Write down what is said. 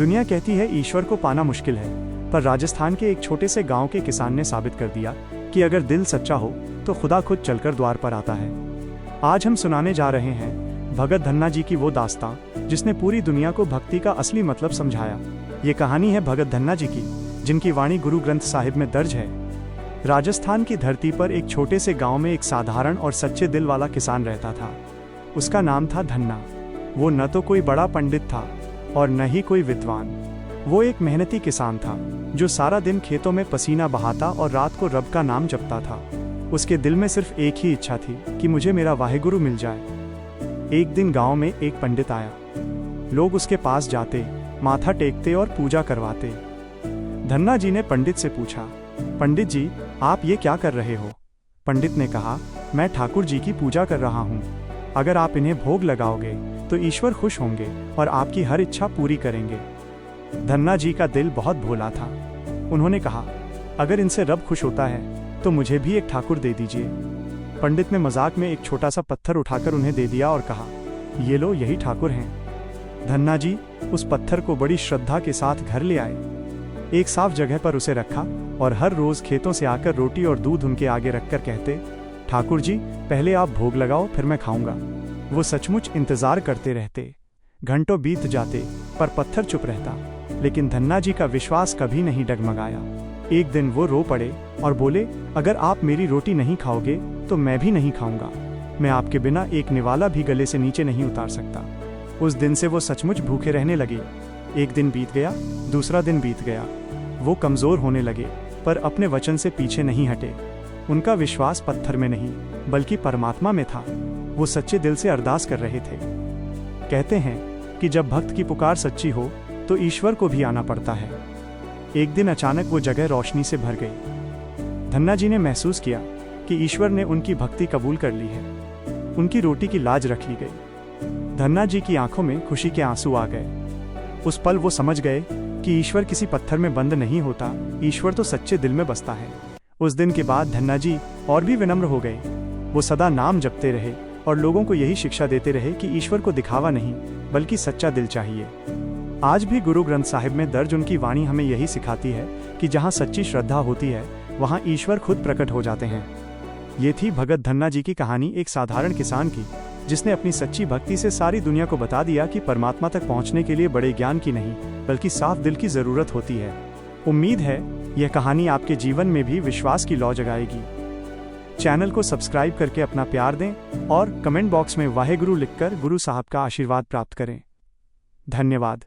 दुनिया कहती है ईश्वर को पाना मुश्किल है, पर राजस्थान के एक छोटे से गांव के किसान ने साबित कर दिया कि अगर दिल सच्चा हो तो खुदा खुद चलकर द्वार पर आता है। आज हम सुनाने जा रहे हैं भगत धन्ना जी की वो दास्तां जिसने पूरी दुनिया को भक्ति का असली मतलब समझाया। ये कहानी है भगत धन्ना जी की, जिनकी वाणी गुरु ग्रंथ साहिब में दर्ज है। राजस्थान की धरती पर एक छोटे से गांव में एक साधारण और सच्चे दिल वाला किसान रहता था। उसका नाम था धन्ना। वो न तो कोई बड़ा पंडित था और न ही कोई विद्वान। वो एक मेहनती किसान था जो सारा दिन खेतों में पसीना बहाता और रात को रब का नाम जपता था। उसके दिल में सिर्फ एक ही इच्छा थी कि मुझे मेरा वाहेगुरु मिल जाए। एक दिन गांव में एक पंडित आया। लोग उसके पास जाते, माथा टेकते और पूजा करवाते। धन्ना जी ने पंडित से पूछा, पंडित जी, आप ये क्या कर रहे हो? पंडित ने कहा, मैं ठाकुर जी की पूजा कर रहा हूँ। अगर आप इन्हें भोग लगाओगे तो ईश्वर खुश होंगे और आपकी हर इच्छा पूरी करेंगे। धन्ना जी का दिल बहुत भोला था। उन्होंने कहा, अगर इनसे रब खुश होता है तो मुझे भी एक ठाकुर दे दीजिए। पंडित ने मजाक में एक छोटा सा पत्थर उठाकर उन्हें दे दिया और कहा, ये लो, यही ठाकुर हैं। धन्ना जी उस पत्थर को बड़ी श्रद्धा के साथ घर ले आए। एक साफ जगह पर उसे रखा और हर रोज खेतों से आकर रोटी और दूध उनके आगे रखकर कहते, ठाकुर जी, पहले आप भोग लगाओ, फिर मैं खाऊंगा। वो सचमुच इंतजार करते रहते। घंटों बीत जाते पर पत्थर चुप रहता, लेकिन धन्ना जी का विश्वास कभी नहीं डगमगाया। एक दिन वो रो पड़े और बोले, अगर आप मेरी रोटी नहीं खाओगे तो मैं भी नहीं खाऊंगा। मैं आपके बिना एक निवाला भी गले से नीचे नहीं उतार सकता। उस दिन से वो सचमुच भूखे रहने लगे। एक दिन बीत गया, दूसरा दिन बीत गया। वो कमजोर होने लगे पर अपने वचन से पीछे नहीं हटे। उनका विश्वास पत्थर में नहीं बल्कि परमात्मा में था। वो सच्चे दिल से अरदास कर रहे थे। कहते हैं कि जब भक्त की पुकार सच्ची हो तो ईश्वर को भी आना पड़ता है। एक दिन अचानक वो जगह रोशनी से भर गई। धन्ना जी ने महसूस किया कि ईश्वर ने उनकी भक्ति कबूल कर ली है। उनकी रोटी की लाज रख ली गई। धन्ना जी की आंखों में खुशी के आंसू आ गए। उस पल वो समझ गए कि ईश्वर किसी पत्थर में बंद नहीं होता, ईश्वर तो सच्चे दिल में बसता है। उस दिन के बाद धन्ना जी और भी विनम्र हो गए। वो सदा नाम जपते रहे और लोगों को यही शिक्षा देते रहे कि ईश्वर को दिखावा नहीं बल्कि सच्चा दिल चाहिए। आज भी गुरु ग्रंथ साहिब में दर्ज उनकी वाणी हमें यही सिखाती है कि जहाँ सच्ची श्रद्धा होती है वहाँ ईश्वर खुद प्रकट हो जाते हैं। ये थी भगत धन्ना जी की कहानी, एक साधारण किसान की, जिसने अपनी सच्ची भक्ति से सारी दुनिया को बता दिया कि परमात्मा तक पहुँचने के लिए बड़े ज्ञान की नहीं बल्कि साफ दिल की जरूरत होती है। उम्मीद है यह कहानी आपके जीवन में भी विश्वास की लौ जगाएगी। चैनल को सब्सक्राइब करके अपना प्यार दें और कमेंट बॉक्स में वाहेगुरु लिखकर गुरु साहब का आशीर्वाद प्राप्त करें। धन्यवाद।